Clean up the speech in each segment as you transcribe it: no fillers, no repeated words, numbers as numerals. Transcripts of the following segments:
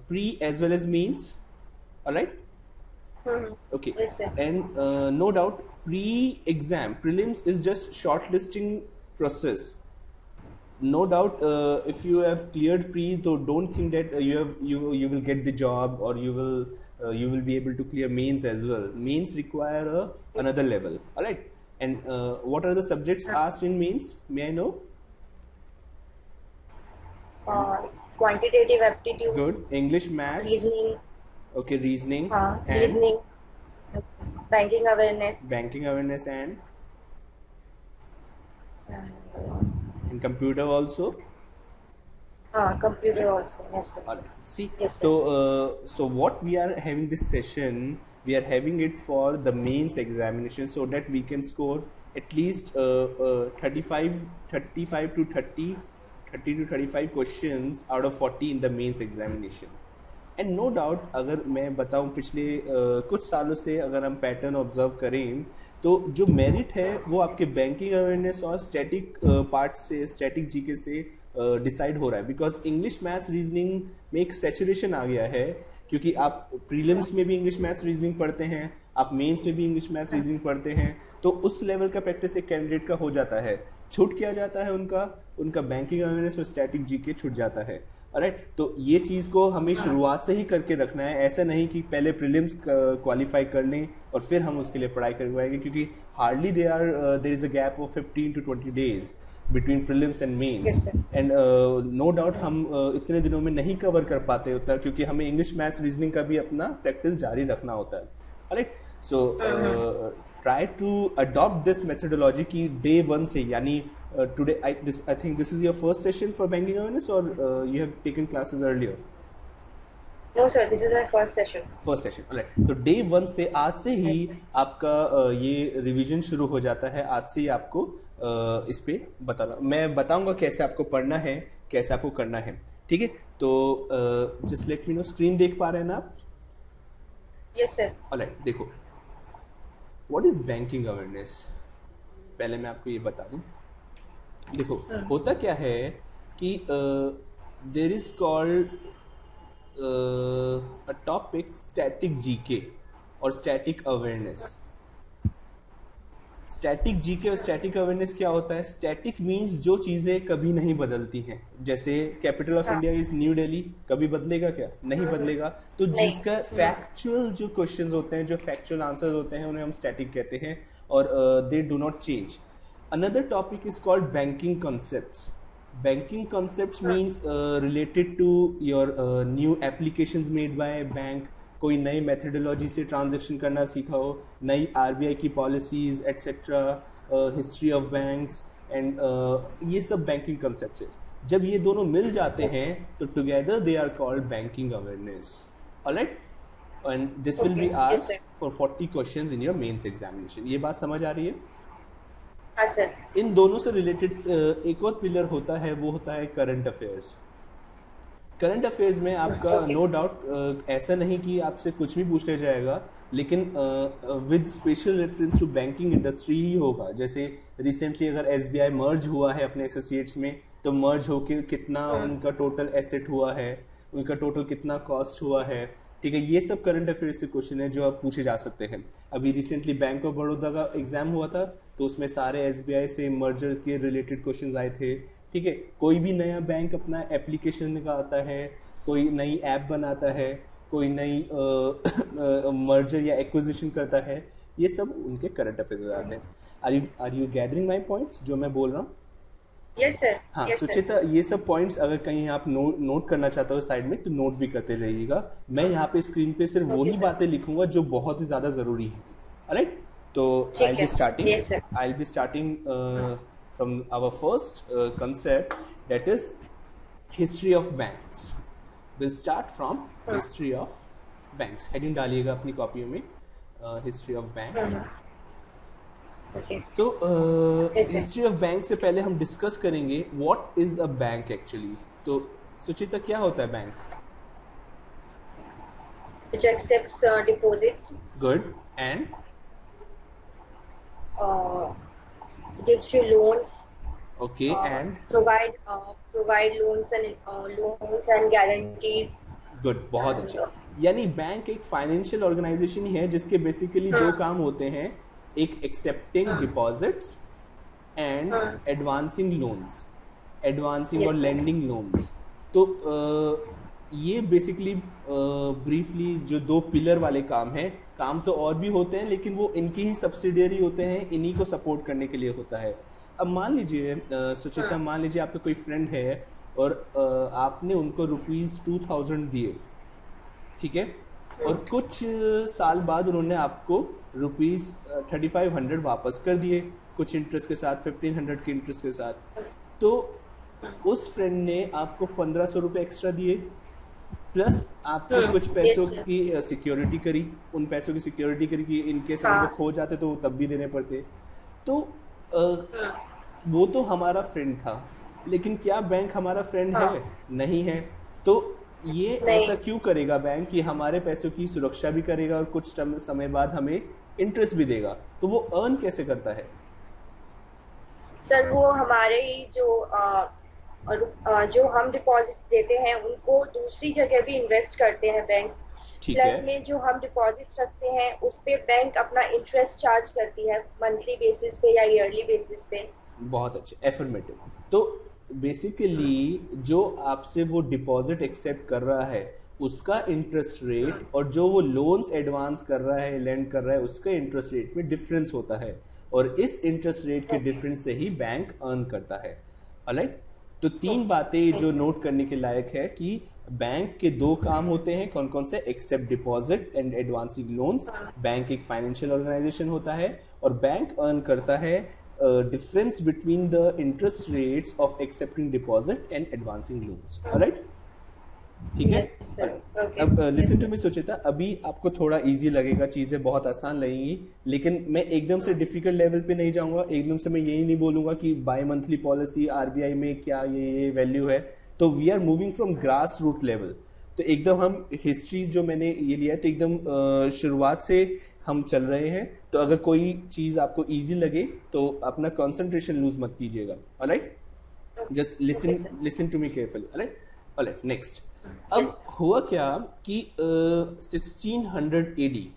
pre as well as mains. All right. Mm-hmm. Okay. Yes, sir. And no doubt, pre-exam prelims is just shortlisting process. No doubt, if you have cleared pre, so don't think that you will get the job, or you will be able to clear mains as well. Mains require Yes, another sir. level. All right. And what are the subjects Uh, asked in mains? May I know? uh, Quantitative aptitude, Good. English, maths. reasoning, Okay, reasoning and reasoning, banking awareness, banking awareness and and computer also. computer also. Yes, sir. All right. See, Yes, sir. so what we are having this session, we are having it for the mains examination, so that we can score at least 35, 35 to 30, 30 to 35 questions out of 40 in the mains examination. And no doubt, अगर मैं बताऊं पिछले कुछ सालों से अगर हम pattern observe करें, तो जो मेरिट है वो आपके बैंकिंग अवेयरनेस और स्टैटिक पार्ट से, स्टैटिक जीके से डिसाइड हो रहा है, बिकॉज इंग्लिश मैथ्स रीजनिंग में एक सेचुरेशन आ गया है, क्योंकि आप प्रीलिम्स में भी इंग्लिश मैथ्स रीजनिंग पढ़ते हैं, आप मेंस में भी इंग्लिश मैथ्स रीजनिंग पढ़ते हैं, तो उस लेवल का प्रैक्टिस एक कैंडिडेट का हो जाता है, छूट किया जाता है उनका उनका बैंकिंग अवेयरनेस और स्टैटिक जीके छूट जाता है। राइट, तो ये चीज को हमें शुरुआत से ही करके रखना है, ऐसा नहीं कि पहले प्रीलिम्स क्वालिफाई कर लें और फिर हम उसके लिए पढ़ाई करवाएंगे, क्योंकि hardly there is a gap of 15 to 20 days between prelims and Yes, mains, sir. And no doubt हम इतने दिनों में नहीं कवर कर पाते उतना, क्योंकि हमें इंग्लिश मैथ्स रीजनिंग का भी अपना प्रैक्टिस जारी रखना होता है। Right, so try to adopt this methodology की डे वन से, यानी today I think this is your first session for banking awareness, or you have taken classes earlier? No, sir. This is my first session. First session, right. तो day one से, आज से ही Yes, sir. आपका ये revision शुरू हो जाता है, आज से ही आपको इस पे बताना, मैं बताऊंगा कैसे आपको पढ़ना है, कैसे आपको करना है, ठीक है। तो just let me know, screen देख पा रहे हैं ना आप? Yes, sir. ऑलराइट, देखो, व्हाट इज बैंकिंग अवेयरनेस, पहले मैं आपको ये बता दूं। देखो, होता क्या है कि there is called a topic static GK और स्टैटिक अवेयरनेस। स्टैटिक जीके और स्टैटिक अवेयरनेस क्या होता है? स्टैटिक मींस जो चीजें कभी नहीं बदलती हैं, जैसे capital of India is new Delhi, कभी बदलेगा क्या? नहीं बदलेगा। तो नहीं। जिसका फैक्चुअल जो क्वेश्चंस होते हैं, जो फैक्चुअल आंसर्स होते हैं, उन्हें हम स्टैटिक कहते हैं, और they do not change. Another topic is called banking concepts. Banking concepts means related to your new applications made by bank, कोई नई मेथडोलॉजी से ट्रांजेक्शन करना सीखा हो, नई आरबीआई की policies etcetera, history of banks, and ये सब बैंकिंग कंसेप्ट है। जब ये दोनों मिल जाते हैं तो together they are called banking awareness. Alright, and this will be Okay. Yes, asked sir. For 40 questions in your mains examination. ये बात समझ आ रही है? हाँ, sir. इन दोनों से रिलेटेड एक और पिलर होता है, वो होता है करंट अफेयर्स। करंट अफेयर्स में आपका Okay. नो डाउट ऐसा नहीं कि आपसे कुछ भी पूछ लिया जाएगा, लेकिन with special reference to banking industry ही होगा। जैसे रिसेंटली अगर एसबीआई मर्ज हुआ है अपने एसोसिएट्स में, तो मर्ज होके कितना उनका टोटल एसेट हुआ है, उनका टोटल कितना कॉस्ट हुआ है, ठीक है। ये सब करंट अफेयर्स से क्वेश्चन है जो आप पूछे जा सकते हैं। अभी रिसेंटली बैंक ऑफ बड़ौदा का एग्जाम हुआ था, तो उसमें सारे एसबीआई से मर्जर के रिलेटेड क्वेश्चंस आए थे, ठीक है। कोई भी नया बैंक अपना एप्लीकेशन निकालता है, कोई नई ऐप बनाता है, कोई नई मर्जर या एक्विजिशन करता है, ये सब उनके करंट अफेयर्स आते हैं। Are you gathering my points जो मैं बोल रहा हूँ? Yes, sir. हाँ Yes, sir. सुचिता, ये सब पॉइंट्स अगर कहीं आप नोट करना चाहते हो साइड में, तो नोट भी करते रहिएगा। मैं यहाँ पे स्क्रीन पे सिर्फ वो ही sir. बातें लिखूंगा जो बहुत ही ज्यादा जरूरी है। ऑलराइट, तो ठीक आई बी है। Starting Yes, sir. I be starting from our first concept, that is history of banks. Will start from history of banks. Heading डालिएगा अपनी कॉपियों में, हिस्ट्री ऑफ बैंक्स। Okay. तो Yes, sir. History of bank से पहले हम discuss करेंगे what is a bank actually. तो सुचिता, क्या होता है bank? Which accepts deposits, good, and uh, gives you loans, okay, and provide loans and guarantees, good, बहुत अच्छे। यानी बैंक एक फाइनेंशियल ऑर्गेनाइजेशन ही है जिसके बेसिकली दो काम होते हैं, एक accepting deposits and advancing loans, advancing और Yes, sir. Lending loans. तो ये बेसिकली ब्रीफली जो दो पिलर वाले काम हैं। काम तो और भी होते हैं लेकिन वो इनकी ही सब्सिडियरी होते हैं, इन्हीं को सपोर्ट करने के लिए होता है। अब मान लीजिए सुचिता, मान लीजिए आपका कोई फ्रेंड है और आपने उनको ₹2000 दिए, ठीक है, और कुछ साल बाद उन्होंने आपको ₹3500 वापस कर दिए, कुछ इंटरेस्ट के साथ, 1500 के इंटरेस्ट के साथ। तो उस फ्रेंड ने आपको 1500 रुपये एक्स्ट्रा दिए, प्लस आपको कुछ पैसों Yes, sir. की सिक्योरिटी करी, उन पैसों की सिक्योरिटी करी कि इनकेस अगर वो खो जाते तो वो तब भी देने पड़ते। तो वो तो हमारा फ्रेंड था, लेकिन क्या बैंक हमारा फ्रेंड है? नहीं है। तो ये नहीं। ऐसा क्यों करेगा बैंक कि हमारे पैसों की सुरक्षा भी करेगा और कुछ समय बाद हमें इंटरेस्ट भी देगा? तो वो अर्न कैसे करता है? सर वो हमारे ही जो हम डिपॉजिट देते हैं उनको दूसरी जगह भी इन्वेस्ट करते हैं बैंक्स। ठीक प्लस है, में जो हम डिपॉजिट रखते हैं उस पे बैंक अपना इंटरेस्ट चार्ज करती है मंथली बेसिस पे या ईयरली बेसिस पे। बहुत अच्छे, एफर्मेटिव। तो बेसिकली जो आपसे वो डिपॉजिट एक्सेप्ट कर रहा है उसका इंटरेस्ट रेट और जो वो लोन्स एडवांस कर रहा है, लेंड कर रहा है, उसका इंटरेस्ट रेट में डिफरेंस होता है, और इस इंटरेस्ट रेट के डिफरेंस से ही बैंक अर्न करता है। ऑलराइट, तो तीन बातें जो नोट करने के लायक है कि बैंक के दो काम होते हैं, कौन कौन से? Accept deposit and advancing loans. Bank एक फाइनेंशियल ऑर्गेनाइजेशन होता है और बैंक अर्न करता है difference between the interest rates of accepting deposit and advancing loans. Alright, ठीक है। Yes, sir. Okay. अब listen Yes, to sir. Me Suchita, अभी आपको थोड़ा इजी लगेगा, चीज़ें बहुत आसान लगेंगी, लेकिन मैं एकदम से डिफिकल्ट लेवल पे नहीं जाऊंगा। एकदम से मैं यही नहीं बोलूंगा कि बाई मंथली पॉलिसी आरबीआई में क्या ये वैल्यू है। तो we are moving from grass root level. तो एकदम हम हिस्ट्री जो मैंने ये लिया है तो एकदम शुरुआत से हम चल रहे हैं। तो अगर कोई चीज़ आपको ईजी लगे तो अपना कॉन्सेंट्रेशन लूज मत कीजिएगा। Alright, just Okay, sir. Listen to me carefully. Alright, alright, next. अब हुआ क्या कि 1600 एडी,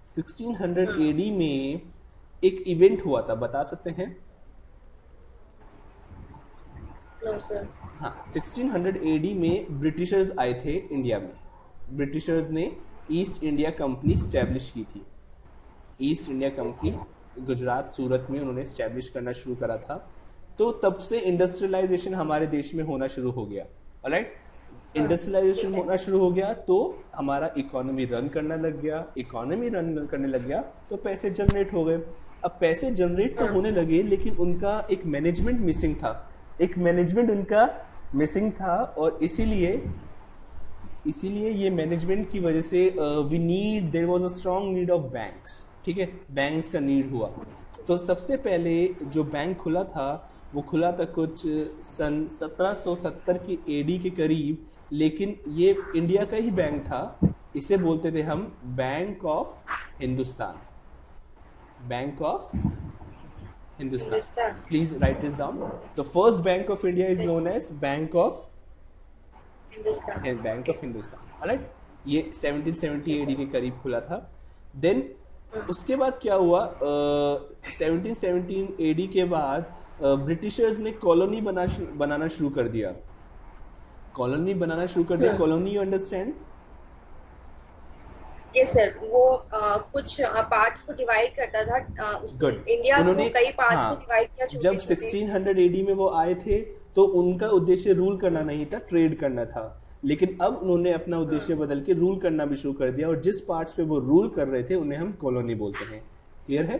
1600 एडी में एक इवेंट हुआ था, बता सकते हैं? No, sir. हाँ, 1600 एडी में ब्रिटिशर्स आए थे इंडिया में। ब्रिटिशर्स ने ईस्ट इंडिया कंपनी स्टैब्लिश की थी। ईस्ट इंडिया कंपनी गुजरात, सूरत में उन्होंने स्टैब्लिश करना शुरू करा था। तो तब से इंडस्ट्रियलाइजेशन हमारे देश में होना शुरू हो गया। ऑलराइट, इंडस्ट्रियलाइजेशन होना शुरू हो गया तो हमारा इकोनॉमी रन करना लग गया। इकोनॉमी रन करने लग गया तो पैसे जनरेट हो गए। अब पैसे जनरेट तो होने लगे लेकिन उनका एक मैनेजमेंट मिसिंग था, एक मैनेजमेंट उनका मिसिंग था, और इसीलिए ये मैनेजमेंट की वजह से there was a strong need of banks. ठीक है, बैंक्स का नीड हुआ। तो सबसे पहले जो बैंक खुला था वो खुला था कुछ सन 1770 की एडी के करीब, लेकिन ये इंडिया का ही बैंक था। इसे बोलते थे हम bank of Hindustan, bank of Hindustan. Please write this down. The first bank of India is known as bank of Hindustan. Alright, ये 1770 एडी के करीब खुला था। देन उसके बाद क्या हुआ, 1717 एडी के बाद ब्रिटिशर्स ने कॉलोनी बनाना शुरू कर दिया। कॉलोनी बनाना शुरू कर दिया। Colony, you understand? Yes sir, वो कुछ पार्ट्स को डिवाइड करता था। गुड, इंडिया को कई पार्ट्स हाँ, को डिवाइड किया। जब 1600 एडी में वो आए थे तो उनका उद्देश्य रूल करना नहीं था, ट्रेड करना था। लेकिन अब उन्होंने अपना उद्देश्य बदल के रूल करना भी शुरू कर दिया, और जिस पार्ट्स पे वो रूल कर रहे थे उन्हें हम कॉलोनी बोलते हैं। क्लियर है?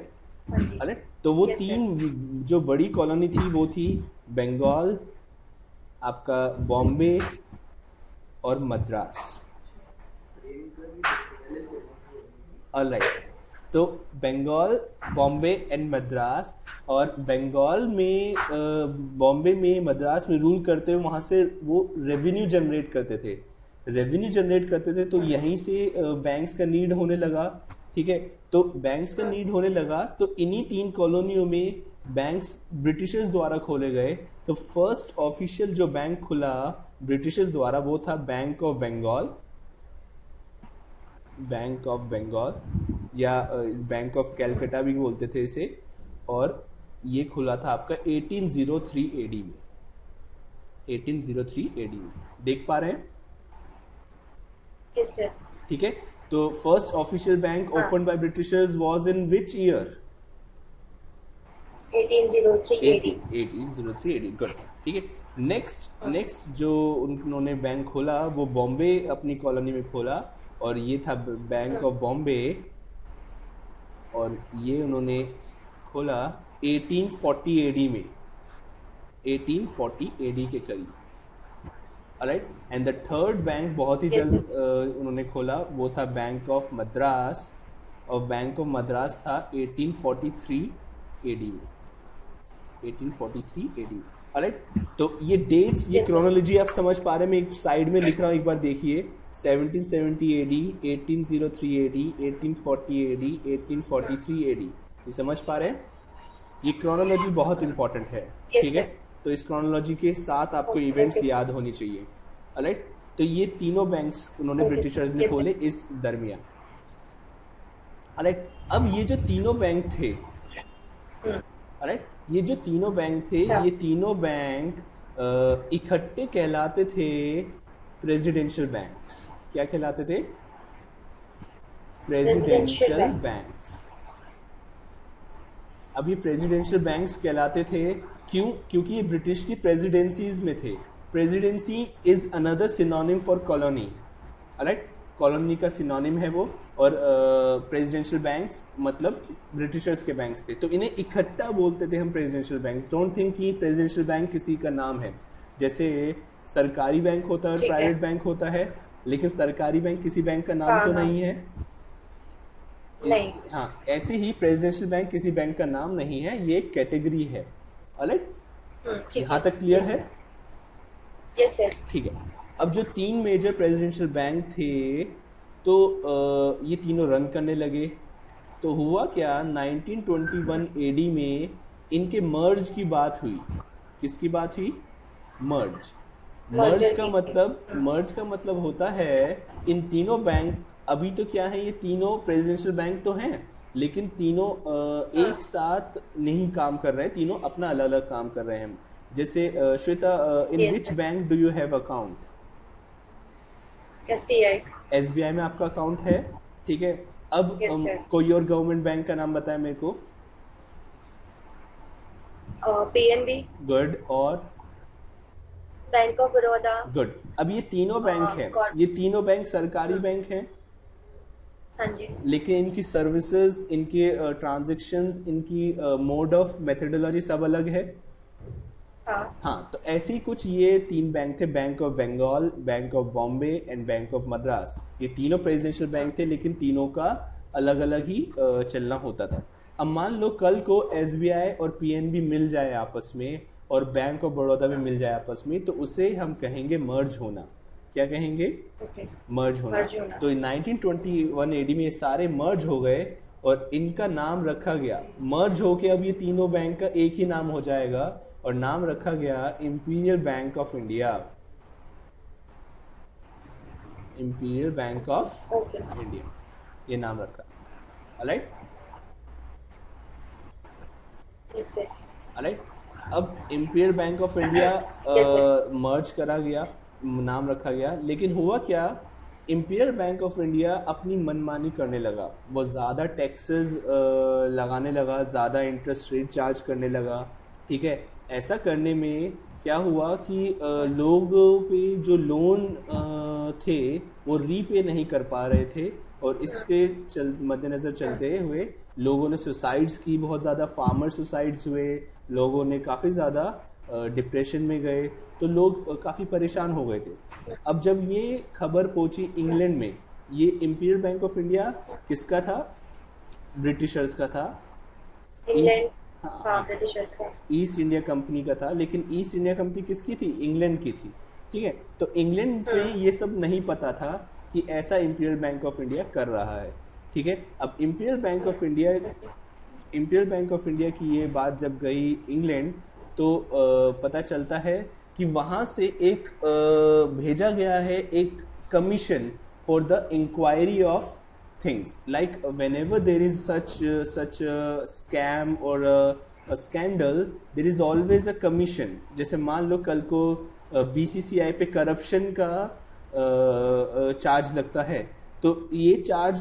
अरे तो वो तीन जो बड़ी कॉलोनी थी वो थी बंगाल, आपका बॉम्बे और मद्रास। ऑलराइट, तो बंगाल, बॉम्बे एंड मद्रास। और बंगाल में, बॉम्बे में, मद्रास में रूल करते हुए वहाँ से वो रेवेन्यू जनरेट करते थे। तो यहीं से बैंक्स का नीड होने लगा। ठीक है, तो बैंक्स का नीड होने लगा तो इन्हीं तीन कॉलोनियों में बैंक्स ब्रिटिशर्स द्वारा खोले गए। तो फर्स्ट ऑफिशियल जो बैंक खुला ब्रिटिशर्स द्वारा वो था bank of Bengal, bank of Bengal, या बैंक ऑफ कैलकाटा भी बोलते थे इसे, और ये खुला था आपका 1803 एडी में, 1803 एडी में। देख पा रहे हैं? Yes sir. ठीक है, तो फर्स्ट ऑफिशियल बैंक हाँ। Open by Britishers was in which year? 1803 AD. 1803 AD, good. ठीक है, नेक्स्ट जो उन्होंने बैंक खोला वो बॉम्बे अपनी कॉलोनी में खोला, और ये था बैंक ऑफ बॉम्बे, और ये उन्होंने खोला 1840 एडी में, 1840 एडी के करीब। Right, and the third bank बहुत ही Yes, जल्द उन्होंने खोला, वो था बैंक ऑफ मद्रास, और बैंक ऑफ मद्रास था 1843 एडी में, 1843 एडी। राइट, तो ये डेट्स, ये Yes, sir. क्रोनोलॉजी आप समझ पा रहे हैं? मैं एक साइड में लिख रहा हूँ, एक बार देखिए। 1770 एडी, 1803 एडी, 1840 एडी, 1843 एडी। ये समझ पा रहे हैं? ये क्रोनोलॉजी बहुत इंपॉर्टेंट है। Yes, ठीक है, sir. तो इस क्रोनोलॉजी के साथ आपको Okay, इवेंट्स okay, sir. याद होनी चाहिए। राइट, तो ये तीनों बैंक्स उन्होंने Okay, sir. ब्रिटिशर्स ने Yes, sir. खोले इस दरमियान। राइट, अब ये जो तीनों बैंक थे, राइट, ये जो तीनों बैंक थे, हाँ. ये तीनों बैंक इकट्ठे कहलाते थे प्रेसिडेंशियल बैंक्स। क्या कहलाते थे? Presidential Bank. बैंक्स। अब ये प्रेसिडेंशियल बैंक्स कहलाते थे क्यों? क्योंकि ये ब्रिटिश की प्रेसिडेंसीज में थे। Presidency is another synonym for colony. Right, colony का सिनोनिम है वो, और प्रेसिडेंशियल बैंक्स मतलब ब्रिटिशर्स के बैंक्स थे, तो इन्हें इकट्ठा बोलते थे हम प्रेसिडेंशियल बैंक्स। डोंट थिंक कि प्रेसिडेंशियल बैंक किसी का नाम है। जैसे सरकारी बैंक होता है और ठीक है. प्राइवेट बैंक होता है, लेकिन सरकारी बैंक किसी बैंक का नाम हाँ, तो हाँ. नहीं है। नहीं. हाँ, ऐसे ही प्रेसिडेंशियल बैंक किसी बैंक का नाम नहीं है, ये एक कैटेगरी है। अलग, ठीक यहाँ है. तक क्लियर Yes, है? sir. Yes, sir. ठीक है, अब जो तीन मेजर प्रेसिडेंशियल बैंक थे, तो ये तीनों रन करने लगे। तो हुआ क्या, 1921 एडी में इनके मर्ज की बात हुई। किसकी बात हुई? मर्ज। मर्ज का मतलब होता है इन तीनों बैंक, अभी तो क्या है, ये तीनों प्रेसिडेंशियल बैंक तो हैं, लेकिन तीनों एक साथ नहीं काम कर रहे हैं, तीनों अपना अलग अलग काम कर रहे हैं। जैसे श्वेता, इन Yes, which sir. Bank do you have account? SBI. SBI में आपका अकाउंट है। ठीक है, अब Yes, sir. कोई और गवर्नमेंट बैंक का नाम बताए मेरे को। PNB. गुड, और बैंक ऑफ बड़ौदा. गुड। अब ये तीनों बैंक हैं, God. ये तीनों बैंक सरकारी बैंक हैं, हाँ जी. लेकिन इनकी सर्विसेज, इनके ट्रांजैक्शंस, इनकी मोड ऑफ मेथडोलॉजी सब अलग है। हाँ. हाँ, तो ऐसे ही कुछ ये तीन बैंक थे, bank of Bengal, bank of Bombay and bank of Madras. ये तीनों प्रेसिडेंशियल बैंक थे, लेकिन तीनों का अलग अलग ही चलना होता था। अब मान लो कल को एसबीआई और पीएनबी मिल जाए आपस में, और बैंक ऑफ बड़ौदा भी मिल जाए आपस में, तो उसे हम कहेंगे मर्ज होना। क्या कहेंगे? Okay. मर्ज होना। Merge होना। तो 1921 एडी में ये सारे मर्ज हो गए, और इनका नाम रखा गया, मर्ज होके अब ये तीनों बैंक का एक ही नाम हो जाएगा, और नाम रखा गया imperial bank of India. Imperial bank of Okay. India, ये नाम रखा। Right, Yes, sir. राइट। अब imperial bank of India Yes, मर्ज करा गया, नाम रखा गया, लेकिन हुआ क्या, इंपीरियल बैंक ऑफ इंडिया अपनी मनमानी करने लगा। वो ज़्यादा टैक्सेस लगाने लगा, ज़्यादा इंटरेस्ट रेट चार्ज करने लगा। ठीक है, ऐसा करने में क्या हुआ कि लोगों पे जो लोन थे वो रीपे नहीं कर पा रहे थे, और इसके मद्देनज़र चलते हुए लोगों ने सुसाइड्स की, बहुत ज़्यादा फार्मर सुसाइड्स हुए, लोगों ने काफ़ी ज़्यादा डिप्रेशन में गए, तो लोग काफ़ी परेशान हो गए थे। अब जब ये खबर पहुंची इंग्लैंड में, ये इंपीरियल बैंक ऑफ इंडिया किसका था? ब्रिटिशर्स का था। इंग्लैंड. हाँ, हाँ, ब्रिटिशर्स का. ईस्ट इंडिया कंपनी का था, लेकिन ईस्ट इंडिया कंपनी किसकी थी? इंग्लैंड की थी। ठीक है, तो इंग्लैंड में ये सब नहीं पता था कि ऐसा इंपीरियल बैंक ऑफ इंडिया कर रहा है। ठीक है, अब इंपीरियल बैंक ऑफ इंडिया की ये बात जब गई इंग्लैंड, तो पता चलता है कि वहाँ से एक भेजा गया है एक commission for the inquiry of things like whenever there is such a scam or a scandal, there is always a commission. जैसे मान लो कल को बीसीसीआई पे करप्शन का चार्ज लगता है, तो ये चार्ज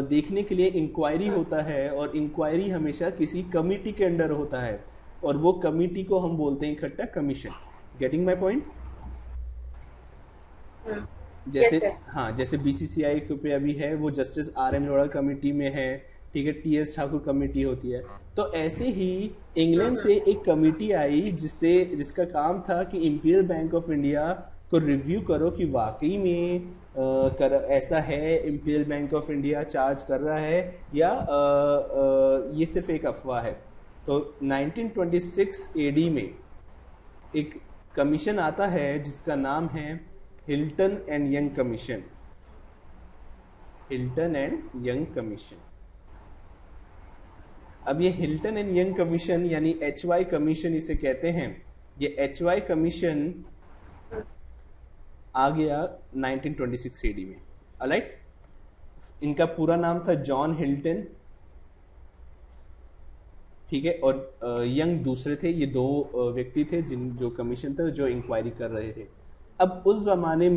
देखने के लिए इंक्वायरी होता है, और इंक्वायरी हमेशा किसी कमिटी के अंडर होता है, और वो कमिटी को हम बोलते हैं इकट्ठा कमीशन. Getting my point? जैसे हाँ, जैसे बीसीसीआई पे अभी है वो जस्टिस RM लोढ़ा कमेटी में है, ठीक है, TS ठाकुर कमेटी होती है. तो ऐसे ही इंग्लैंड से एक कमेटी आई जिसका काम था कि इंपीरियल बैंक ऑफ इंडिया को रिव्यू करो कि वाकई में ऐसा है, imperial bank of India charge कर रहा है या ये सिर्फ एक अफवाह है. तो 1926 AD में एक कमीशन आता है जिसका नाम है Hilton and young commission. Hilton and young commission. अब ये हिल्टन एंड यंग कमीशन यानी HY कमीशन इसे कहते हैं. ये HY कमीशन आ गया 1926 AD में. ऑलराइट, इनका पूरा नाम था जॉन हिल्टन, ठीक है, और यंग दूसरे थे. ये दो व्यक्ति थे जो कमीशन थे जो इंक्वायरी कर रहे थे. अब उस जमाने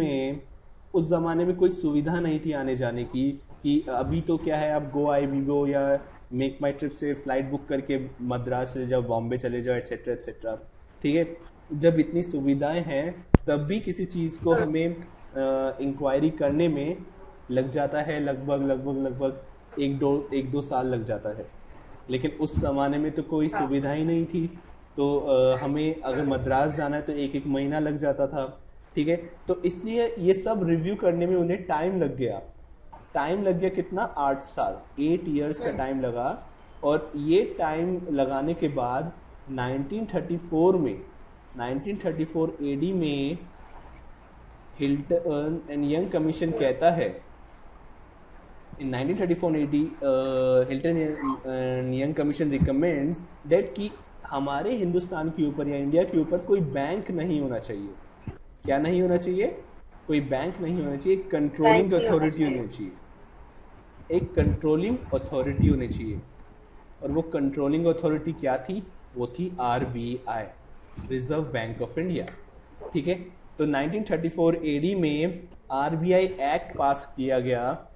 में कोई सुविधा नहीं थी आने जाने की, कि अभी तो क्या है, आप गो आई वीगो या मेक माई ट्रिप से फ्लाइट बुक करके मद्रास चले जाओ, बॉम्बे चले जाओ, एटसेट्रा एटसेट्रा. ठीक है, जब इतनी सुविधाएं हैं तब भी किसी चीज़ को हमें इंक्वायरी करने में लग जाता है लगभग एक दो साल लग जाता है. लेकिन उस जमाने में तो कोई सुविधा ही नहीं थी, तो हमें अगर मद्रास जाना है तो एक महीना लग जाता था. ठीक है, तो इसलिए ये सब रिव्यू करने में उन्हें टाइम लग गया कितना, 8 साल, 8 years का टाइम लगा. और ये टाइम लगाने के बाद 1934 AD में हिल्टन एंड यंग कमीशन कहता है, in 1934 AD Hilton and young commission recommends that कि हमारे हिंदुस्तान के ऊपर या इंडिया के ऊपर कोई बैंक नहीं होना चाहिए. क्या नहीं होना चाहिए? कोई बैंक नहीं होना चाहिए. कंट्रोलिंग अथॉरिटी होनी चाहिए. एक कंट्रोलिंग अथॉरिटी होनी चाहिए. और वो कंट्रोलिंग अथॉरिटी क्या थी? वो थी RBI, reserve bank of India. ठीक है, तो 1934 AD में RBI एक्ट पास किया गया.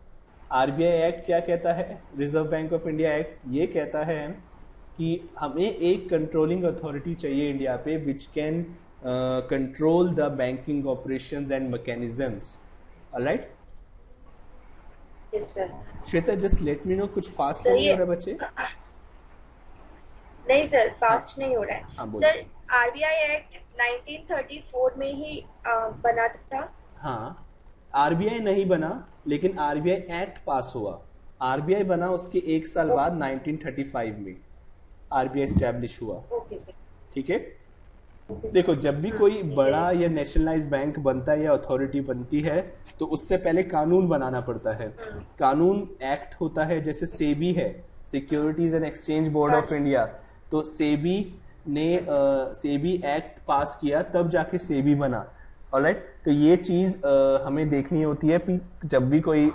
RBI एक्ट क्या कहता है? Reserve bank of India act ये कहता है कि हमें एक कंट्रोलिंग अथॉरिटी चाहिए इंडिया पे which can control the banking operations and mechanisms. Alright, yes sir. Shweta, just let me know, कुछ फास्ट हो रहा है बच्चे? नहीं सर, फास्ट नहीं हो रहा है. हाँ, सर, RBI एक्ट 1934 में ही बना था. हाँ, RBI नहीं बना, लेकिन RBI एक्ट पास हुआ. RBI बना उसके 1 साल बाद 1935 में RBI एस्टैब्लिश हुआ. Okay sir. ठीक है, देखो, जब भी कोई बड़ा या नेशनलाइज बैंक बनता है या अथॉरिटी बनती है तो उससे पहले कानून बनाना पड़ता है. कानून एक्ट होता है, जैसे सेबी है, securities and exchange board of India. तो सेबी ने सेबी एक्ट पास किया, तब जाके सेबी बना. ऑलराइट, तो ये चीज हमें देखनी होती है कि जब भी कोई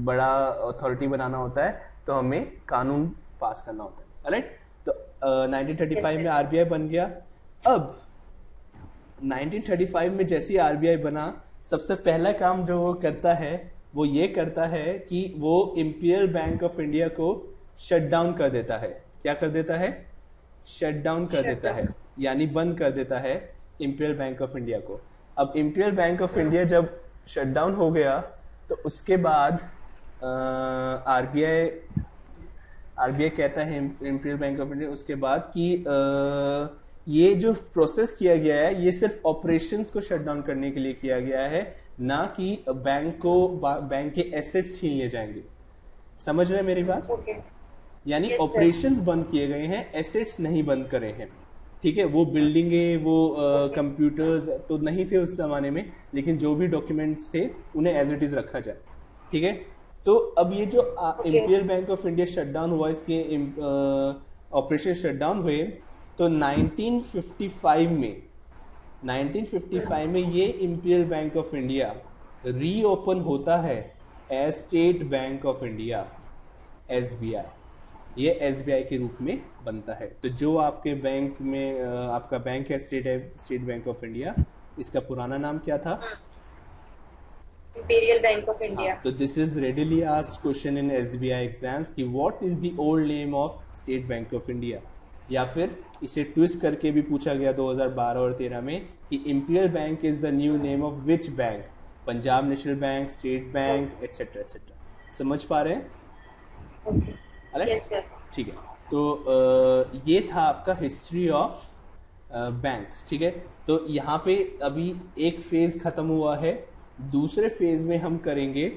बड़ा अथॉरिटी बनाना होता है तो हमें कानून पास करना होता है. ऑलराइट, तो 1935 में RBI बन गया. अब 1935 में जैसे ही RBI बना, सबसे पहला काम जो वो करता है वो ये करता है कि वो इंपीरियल बैंक ऑफ इंडिया को शट डाउन कर देता है. क्या कर देता है? शट डाउन कर देता है, यानी बंद कर देता है इंपीरियल बैंक ऑफ इंडिया को. अब इंपीरियल बैंक ऑफ इंडिया जब शट डाउन हो गया तो उसके बाद RBI कहता है इंपीरियल बैंक ऑफ इंडिया उसके बाद कि ये जो प्रोसेस किया गया है ये सिर्फ ऑपरेशंस को शट डाउन करने के लिए किया गया है, ना कि बैंक के एसेट्स छीन लिए जाएंगे. समझ रहे हैं मेरी बात? यानी ऑपरेशंस बंद किए गए हैं, एसेट्स नहीं बंद करे हैं. ठीक है, वो बिल्डिंगे, वो कंप्यूटर्स तो नहीं थे उस जमाने में, लेकिन जो भी डॉक्यूमेंट्स थे उन्हें एज इट इज रखा जाए. ठीक है, तो अब ये जो imperial bank of India shut down हुआ, इसके ऑपरेशन शट डाउन हुए, तो 1955 में ये imperial bank of India reopen होता है as state bank of India, SBI, ये SBI के रूप में बनता है। तो जो आपके बैंक में आपका बैंक है स्टेट बैंक ऑफ इंडिया, इसका पुराना नाम क्या था? इंपीरियल बैंक ऑफ हाँ, इंडिया। तो this is readily asked question in SBI exams कि what is the old name of State bank of India, या फिर इसे ट्विस्ट करके भी पूछा गया 2012 और 13 में कि imperial bank is the new name of which bank, Punjab national bank, state bank, etcetera etcetera. समझ पा रहे हैं? Okay, yes sir. ठीक है, तो ये था आपका हिस्ट्री ऑफ बैंक्स। ठीक है, तो यहाँ पे अभी एक फेज खत्म हुआ है, दूसरे फेज में हम करेंगे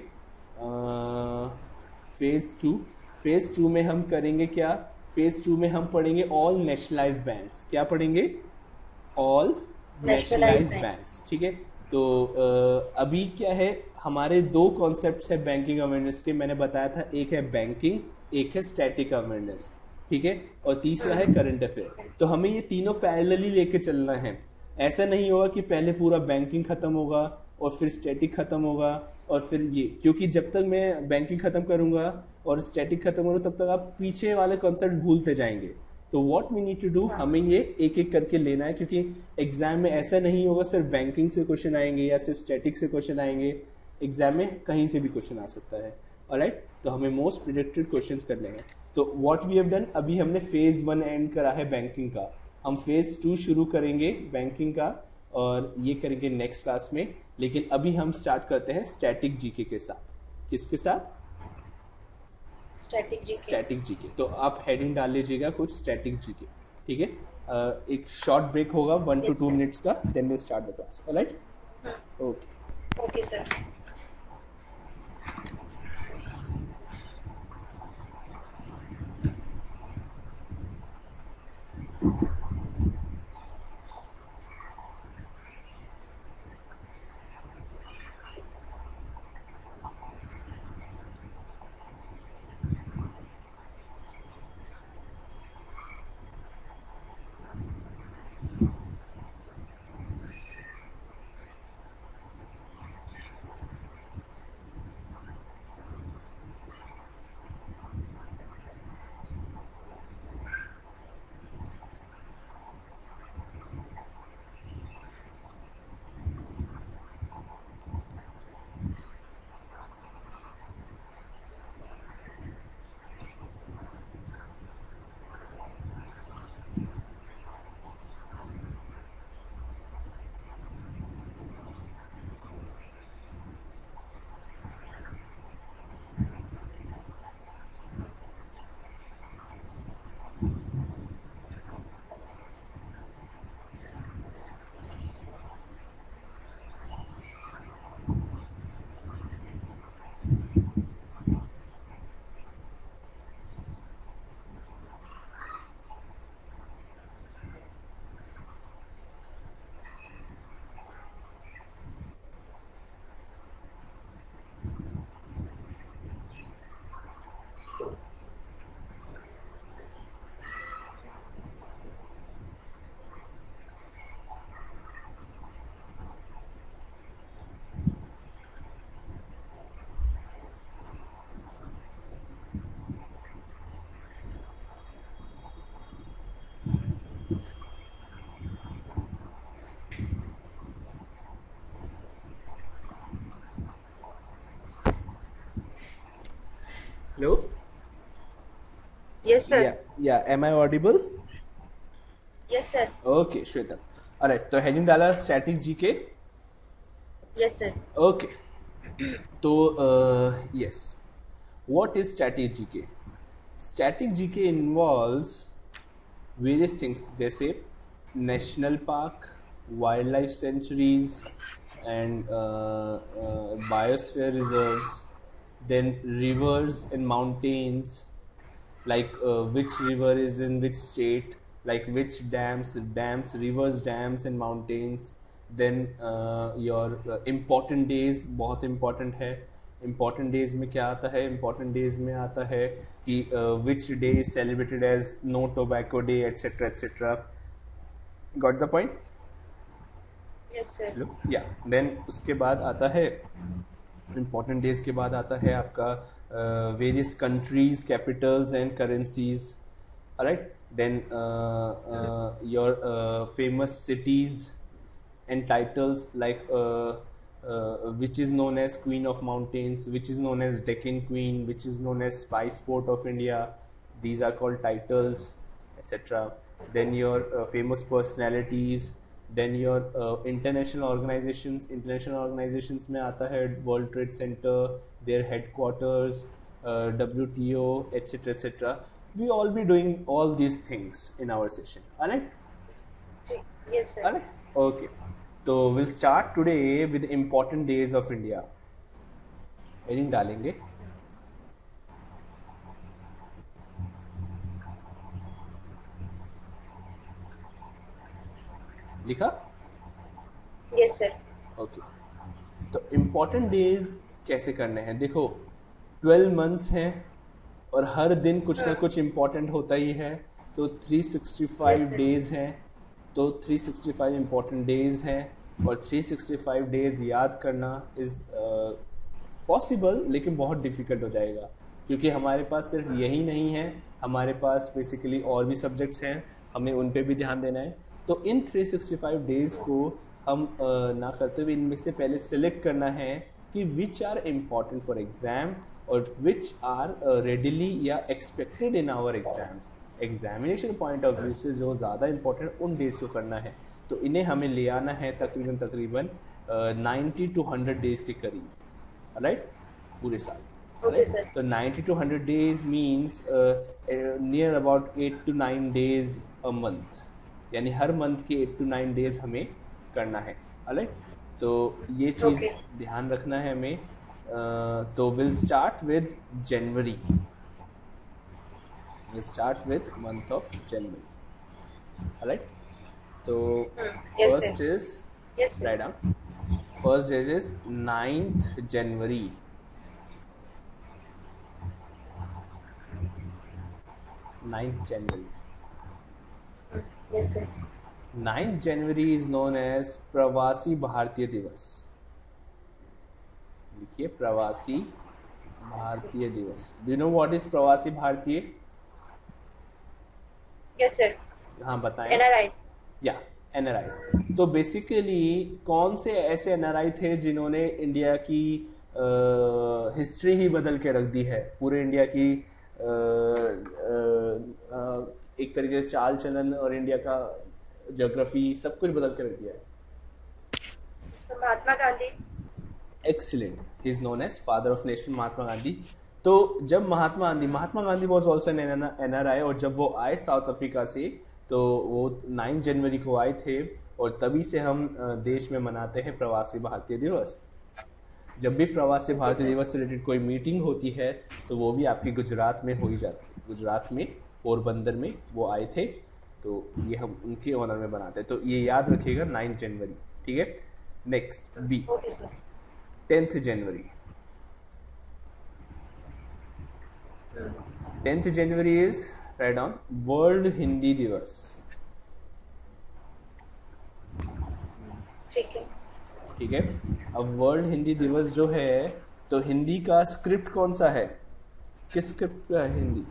फेज टू में हम करेंगे क्या? फेज टू में हम पढ़ेंगे ऑल नेशनलाइज्ड बैंक्स। क्या पढ़ेंगे? All nationalised banks. ठीक है, तो अभी क्या है, हमारे दो कॉन्सेप्ट्स है बैंकिंग अवेयरनेस के, मैंने बताया था, एक है बैंकिंग, एक है स्टैटिक अवेयरनेस। ठीक है, और तीसरा है करंट अफेयर। तो हमें ये तीनों पैरेलली लेके चलना है। ऐसा नहीं होगा कि पहले पूरा बैंकिंग खत्म होगा और फिर स्टैटिक खत्म होगा और फिर ये, क्योंकि जब तक मैं बैंकिंग खत्म करूंगा और स्टैटिक खत्म करूंगा तब तक आप पीछे वाले कॉन्सेप्ट भूलते जाएंगे। तो what we need to do, हमें ये एक एक करके लेना है, क्योंकि एग्जाम में ऐसा नहीं होगा सिर्फ बैंकिंग से क्वेश्चन आएंगे या सिर्फ स्टैटिक से क्वेश्चन आएंगे, एग्जाम में कहीं से भी क्वेश्चन आ सकता है। ऑलराइट, तो हमें मोस्ट प्रिडिक्टेड क्वेश्चंस करने हैं। तो व्हाट वी हैव डन, अभी हमने फेज 1 एंड करा है बैंकिंग का, हम फेज 2 शुरू करेंगे बैंकिंग का और ये करेंगे नेक्स्ट क्लास में। लेकिन अभी हम स्टार्ट करते हैं स्टैटिक जीके के साथ। किसके साथ? Static GK. तो आप हेडिंग डाल लीजिएगा कुछ स्टैटिक जीके। ठीक है, एक शॉर्ट ब्रेक होगा 1 to 2 मिनट्स का, then we start the class. Alright, okay sir. Hello? Yes sir. Yeah, am I audible? Yes sir. Okay, Shweta. Alright, तो heading डाला static GK. Yes sir. Okay, तो yes, what is static GK? Static GK involves various things जैसे national park, wildlife sanctuaries and biosphere reserves, then rivers and mountains, like which river is in which state, like which dams, rivers, dams and mountains. Then your important days, बहुत important है। important days में क्या आता है? important days में आता है कि which day is celebrated as no tobacco day, etc etc. got the point? Yes sir. Yeah, then उसके बाद आता है इम्पोर्टेंट डेज के बाद आता है आपका various countries capitals and currencies, right, then your famous cities and titles like which is known as Queen of Mountains, which is known as Deccan Queen, which is known as Spice Port of India. These are called titles, etc. Then your famous personalities, then your international organizations. International organizations में आता है World Trade Center, their headquarters, WTO, etc. etc. We all be doing all these things in our session. Alright? Yes, sir. Alright? Okay. तो we'll start today with important days of India. Heading डालेंगे. लिखा? Yes, sir. Okay. तो important days कैसे करने हैं? देखो 12 months हैं और हर दिन कुछ ना कुछ important होता ही है. तो 365 Yes, sir. days हैं. तो 365 important days हैं और 365 days याद करना इज पॉसिबल, लेकिन बहुत डिफिकल्ट हो जाएगा क्योंकि हमारे पास सिर्फ यही नहीं है, हमारे पास बेसिकली और भी सब्जेक्ट्स हैं, हमें उन पे भी ध्यान देना है. तो इन 365 डेज को हम ना करते हुए इनमें से पहले सिलेक्ट करना है कि which are important for exam और विच आर रेडिली या expected in our exams. Examination point of view से जो ज़्यादा इंपॉर्टेंट उन डेज को करना है, तो इन्हें हमें ले आना है तकरीबन 90 to 100 डेज के करीब, राइट, पूरे साल. Okay, sir. तो 90 to 100 days means near about 8 to 9 days a month, यानी हर मंथ के 8 to 9 डेज हमें करना है, राइट. तो ये चीज़ Okay. ध्यान रखना है हमें. तो will start with January. We'll start with month of January. Alright. So Yes, first sir. is Yes, sir. write down. First date is 9th January. 9th January. Yes, sir. 9th January is known as प्रवासी भारतीय दिवस. लिखिए प्रवासी भारतीय दिवस. Do you know what is प्रवासी भारतीय? Yes, sir. हाँ बताएं. NRIs. या एनआरआई. तो बेसिकली कौन से ऐसे एनआरआई थे जिन्होंने इंडिया की हिस्ट्री ही बदल के रख दी है, पूरे इंडिया की एक तरीके से चाल चलन और इंडिया का ज्योग्राफी सब कुछ बदल के रख दिया है. So, Mahatma Gandhi. Excellent. He is known as father of nation, Mahatma Gandhi. तो जब Mahatma Gandhi was also NRI, और जब वो आए साउथ अफ्रीका से तो वो 9 जनवरी को आए थे और तभी से हम देश में मनाते हैं प्रवासी भारतीय दिवस. जब भी प्रवासी भारतीय दिवस से रिलेटेड कोई मीटिंग होती है तो वो भी आपकी गुजरात में हो ही जाती है. गुजरात में पोरबंदर में वो आए थे, तो ये हम उनके ऑनर में बनाते हैं. तो ये याद रखिएगा 9 जनवरी. ठीक है. Next B. Okay, sir. 10th January. 10th January is write down world Hindi दिवस. ठीक है. ठीक है. अब वर्ल्ड हिंदी दिवस जो है, तो हिंदी का स्क्रिप्ट कौन सा है? किस स्क्रिप्ट का है हिंदी?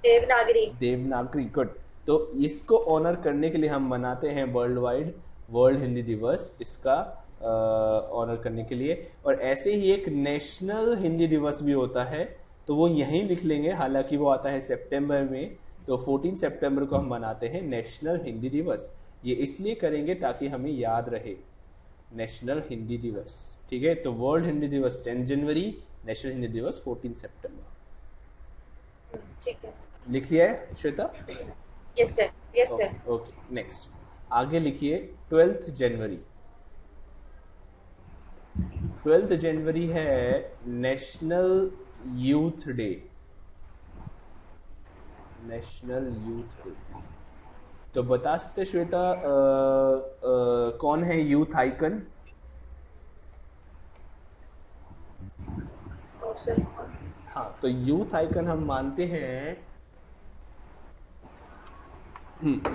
देवनागरी. देवनागरी. गुड. तो इसको ऑनर करने के लिए हम मनाते हैं वर्ल्ड वाइड वर्ल्ड हिंदी दिवस, इसका ऑनर करने के लिए. और ऐसे ही एक नेशनल हिंदी दिवस भी होता है, तो वो यहीं लिख लेंगे, हालांकि वो आता है सितंबर में. तो 14 सितंबर को हम मनाते हैं नेशनल हिंदी दिवस. ये इसलिए करेंगे ताकि हमें याद रहे, नेशनल हिंदी दिवस. ठीक है. तो वर्ल्ड हिंदी दिवस 10 जनवरी, नेशनल हिंदी दिवस 14 सितंबर. ठीक है. लिख लिया है Shweta? Yes, sir. Yes, sir. Okay. Next आगे लिखिए 12th जनवरी. 12th जनवरी है national youth day. National youth day. तो बता सकते श्वेता कौन है यूथ आइकन? Oh, sir. हाँ, तो यूथ आइकन हम मानते हैं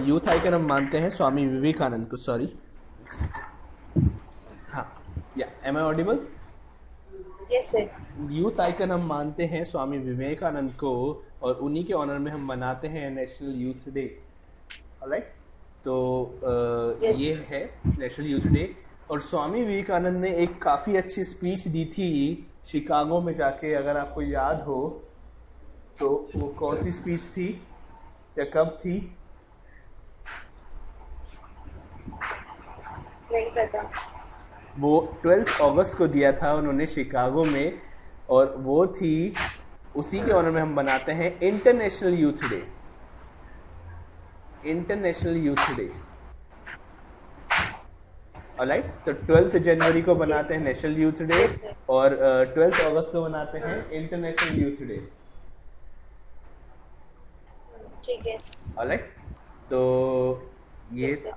यूथ आइकन हम मानते हैं स्वामी विवेकानंद को. सॉरी. हाँ. Yeah am I audible? Yes sir. Youth icon हम मानते हैं स्वामी विवेकानंद को, और उन्हीं के ऑनर में हम मनाते हैं नेशनल यूथ डे। ऑलराइट, तो यस। ये है नेशनल यूथ डे। और स्वामी विवेकानंद ने एक काफ़ी अच्छी स्पीच दी थी शिकागो में जाके, अगर आपको याद हो तो वो कौन सी स्पीच थी या कब थी? नहीं पता। वो 12 अगस्त को दिया था उन्होंने शिकागो में, और वो थी, उसी के ऑनर में हम बनाते हैं international youth day. International youth day, alright. तो 12 जनवरी को बनाते हैं national youth day, Yes, sir. और 12 अगस्त को बनाते हैं इंटरनेशनल यूथ डे। ठीक है। ऑलराइट, तो ये Yes, sir.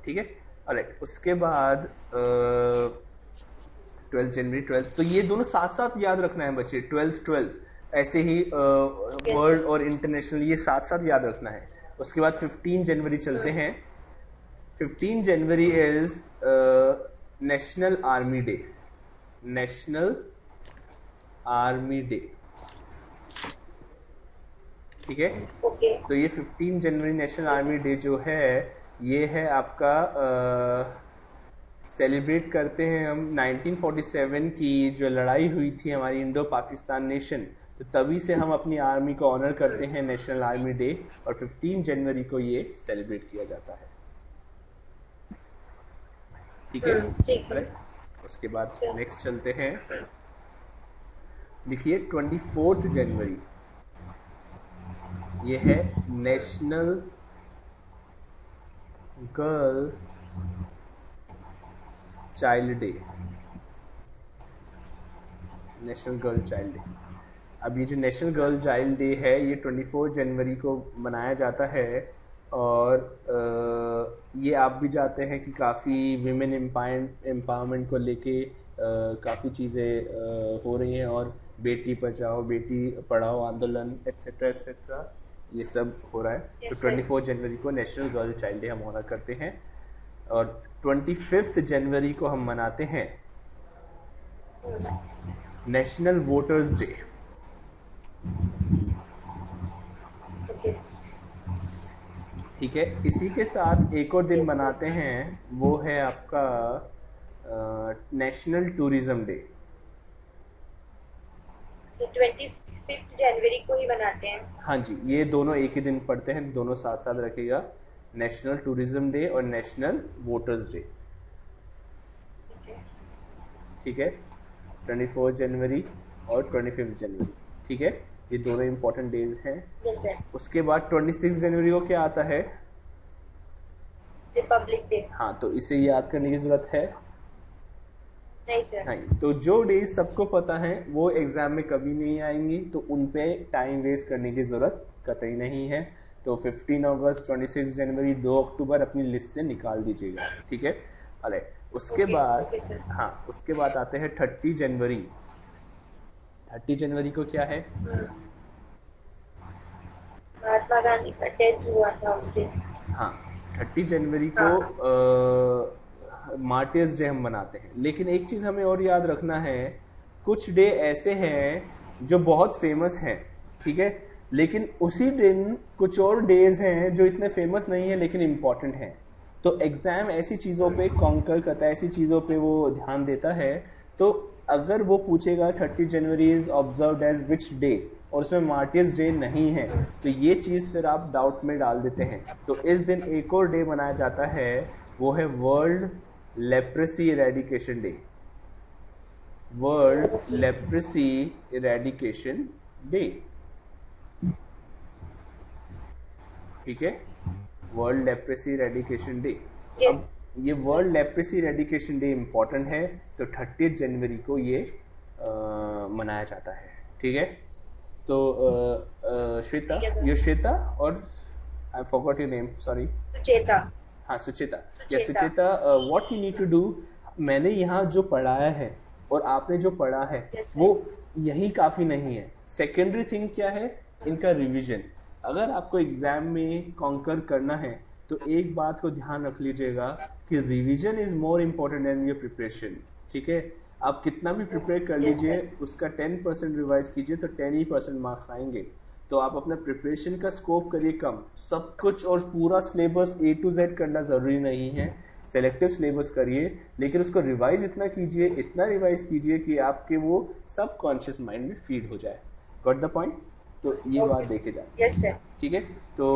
ठीक है। ऑलराइट, उसके बाद 12 जनवरी 12, तो ये दोनों साथ साथ याद रखना है बच्चे, 12 ऐसे ही वर्ल्ड और इंटरनेशनल ये साथ साथ याद रखना है। उसके बाद 15 जनवरी चलते हैं। 15 जनवरी is national army day. National army day, ठीक है। ओके। तो ये 15 जनवरी नेशनल आर्मी डे जो है, ये है आपका सेलिब्रेट करते हैं हम 1947 की जो लड़ाई हुई थी हमारी इंडो पाकिस्तान नेशन, तो तभी से हम अपनी आर्मी को ऑनर करते हैं नेशनल आर्मी डे, और 15 जनवरी को ये सेलिब्रेट किया जाता है, ठीक है। ठीक है। उसके बाद नेक्स्ट चलते हैं, देखिए 24 जनवरी, ये है national girl child day. National girl child day, अब ये जो नेशनल गर्ल चाइल्ड डे है ये 24 जनवरी को मनाया जाता है, और ये आप भी जानते हैं कि काफ़ी विमेन एम्पावरमेंट को लेके काफ़ी चीज़ें हो रही हैं, और बेटी बचाओ बेटी पढ़ाओ आंदोलन एट्सेट्रा एट्सेट्रा ये सब हो रहा है। Yes, तो 24 जनवरी को नेशनल गर्ल चाइल्ड डे हम ऑनर करते हैं, और 25 जनवरी को हम मनाते हैं नेशनल वोटर्स डे। ओके। ठीक है, इसी के साथ एक और दिन मनाते हैं, वो है आपका नेशनल टूरिज्म डे। तो 25 जनवरी को ही मनाते हैं। हाँ जी, ये दोनों एक ही दिन पड़ते हैं, दोनों साथ साथ रखिएगा, नेशनल टूरिज्म डे और नेशनल वोटर्स डे, ठीक है। 24 जनवरी और 25 जनवरी, ठीक है, ये दोनों इंपॉर्टेंट डेज हैं। Yes sir. उसके बाद 26 जनवरी को क्या आता है? Republic day. हाँ, तो इसे याद करने की जरूरत है नहीं सर। नहीं। तो जो डेज सबको पता है वो एग्जाम में कभी नहीं आएंगी, तो उन पे टाइम वेस्ट करने की जरूरत कतई नहीं है। तो 15 अगस्त, 26 जनवरी, 2 अक्टूबर अपनी लिस्ट से निकाल दीजिएगा, ठीक है। अरे उसके बाद हाँ, उसके बाद आते हैं 30 जनवरी। 30 जनवरी को क्या है? महात्मा गांधी का डेथ हुआ था उस दिन। हाँ, 30 जनवरी को मार्टियर्स डे हम मनाते हैं। लेकिन एक चीज़ हमें और याद रखना है, कुछ डे ऐसे हैं जो बहुत फेमस हैं, ठीक है, लेकिन उसी दिन कुछ और डेज हैं जो इतने फेमस नहीं है लेकिन इम्पॉर्टेंट हैं। तो एग्ज़ाम ऐसी चीज़ों पे कॉन्कर करता है, ऐसी चीज़ों पे वो ध्यान देता है। तो अगर वो पूछेगा 30 January is observed as which day, और उसमें मार्टियर्स डे नहीं है, तो ये चीज़ फिर आप डाउट में डाल देते हैं। तो इस दिन एक और डे मनाया जाता है, वो है world leprosy eradication day. World leprosy eradication day, ठीक है, world leprosy eradication day. Yes. अब ये world leprosy eradication day important है, तो 30 जनवरी को ये मनाया जाता है, ठीक है। तो श्वेता, ये श्वेता और I forgot your name, sorry, Sucheta. हाँ Sucheta, yeah Sucheta, what you need to do, मैंने यहाँ जो पढ़ाया है और आपने जो पढ़ा है वो यही काफ़ी नहीं है। सेकेंडरी थिंग क्या है? इनका रिवीजन। अगर आपको एग्जाम में कॉन्कर करना है तो एक बात को ध्यान रख लीजिएगा कि revision is more important then your preparation, ठीक है। आप कितना भी प्रिपेयर कर Yes, लीजिए, sir. उसका 10% रिवाइज कीजिए तो 10% मार्क्स आएंगे। तो आप अपना प्रिपरेशन का स्कोप करिए कम, सब कुछ और पूरा सिलेबस A to Z करना ज़रूरी नहीं है, सेलेक्टिव सिलेबस करिए, लेकिन उसको रिवाइज इतना कीजिए, इतना रिवाइज कीजिए कि आपके वो सब कॉन्शियस माइंड में फीड हो जाए। Got the point? तो ये बात Okay, sir. देखे जाए, Yes, sir. ठीक है। तो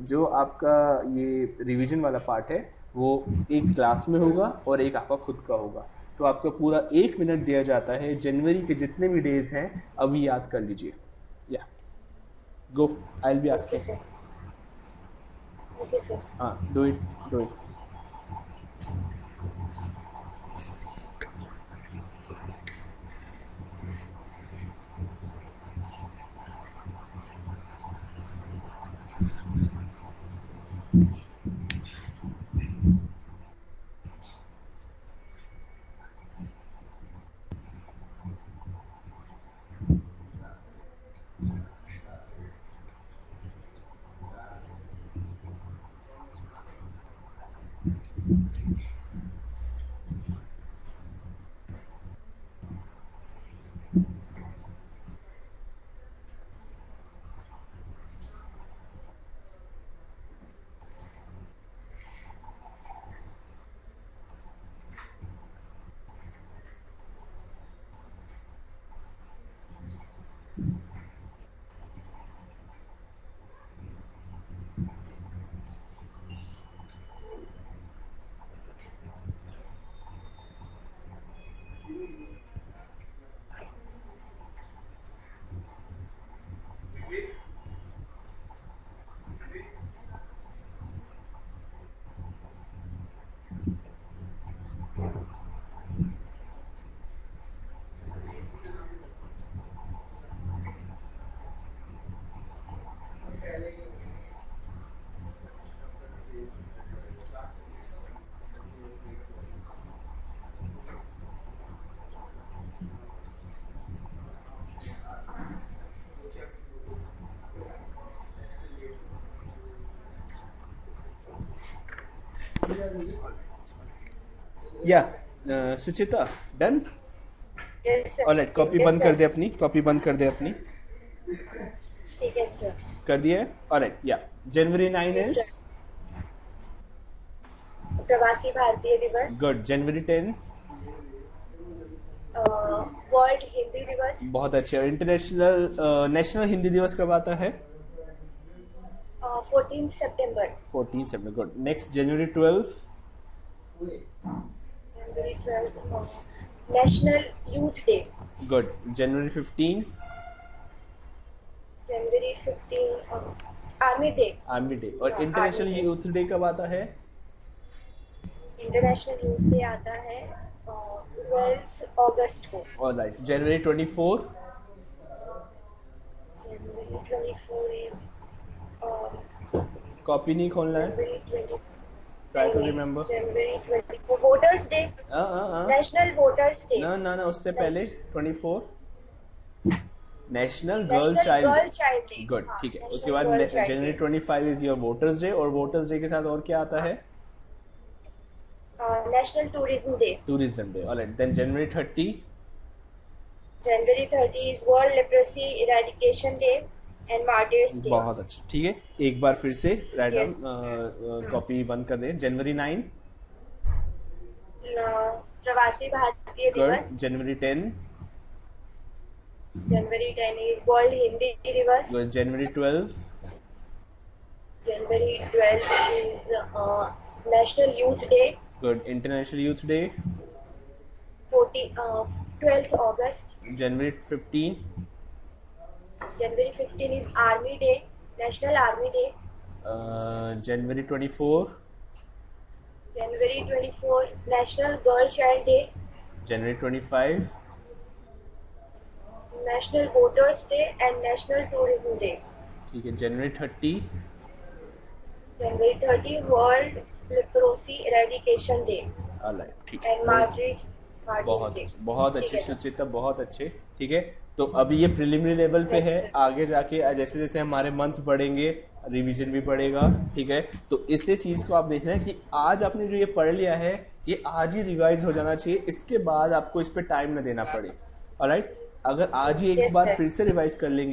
जो आपका ये रिवीजन वाला पार्ट है वो एक क्लास में होगा और एक आपका खुद का होगा। तो आपका पूरा 1 मिनट दिया जाता है, जनवरी के जितने भी डेज हैं अभी याद कर लीजिए। Yeah go, I will be Okay, asking. sir. Okay, sir. हाँ, do it, do it. Yeah Suchita, done? Yes, sir. Alright, copy Yes, बंद sir. कर दे अपनी, कॉपी बंद कर दे अपनी। ठीक है, sir. कर दिया है? ऑलराइट, या जनवरी 9 Yes, इज sir. प्रवासी भारतीय दिवस, गुड। जनवरी 10 वर्ल्ड हिंदी दिवस, बहुत अच्छे। और इंटरनेशनल नेशनल हिंदी दिवस कब आता है? 14 सितंबर, 14 सितंबर, गुड। नेक्स्ट जनवरी 12 जनवरी 12, नेशनल यूथ डे, गुड। जनवरी 15 जनवरी 15, आर्मी डे, आर्मी डे। और हाँ, international Army Day. Youth day कब आता है? इंटरनेशनल यूथ डे आता है 12 अगस्त को, alright. January 24 January 24 is copy नहीं खोलना है, January 20, try to remember. January 24 voters day, national voters day, ना ना ना, उससे पहले 24 national girl national girl child. Child day, good, हाँ, ठीक है। National उसके बाद Girl Child January Day. 25 is your voters day, और वोटर्स डे के साथ और क्या आता है? National tourism day, tourism day. Alright, then January 30 January 30 is world leprosy eradication day and martyrs day. बहुत अच्छा, ठीक है। एक बार फिर से राइट Yes. डाउन, कॉपी बंद कर दें। जनवरी 9 प्रवासी भारतीय गुड। दिवस, जनवरी 10 जनवरी 10 इज वर्ल्ड हिंदी दिवस, good. January 12 January 12 is national youth day, good. International youth day 12 August, January 15 January 15 is army day, national army day, January 24 January 24 national girl child day, January 25 national voters day and national tourism day, ठीक है। जनवरी 30 January 30 world leprosy eradication day alright, ठीक and है। मार्टिर्स बहुत day. अच्छे, बहुत ठीक अच्छे है ना? सुचिता, बहुत अच्छे, ठीक है। तो अभी ये प्रिलिमिनरी लेवल पे Yes, है, sir. आगे जाके जैसे जैसे हमारे मंथ्स बढ़ेंगे रिवीजन भी बढ़ेगा, ठीक है। तो इससे चीज को आप देखना है कि आज आपने जो ये पढ़ लिया है ये आज ही रिवाइज हो जाना चाहिए, इसके बाद आपको इस पे टाइम ना देना पड़े। ऑलराइट, अगर आज ही एक यस बार सर। फिर से रिवाइज कर लेंगे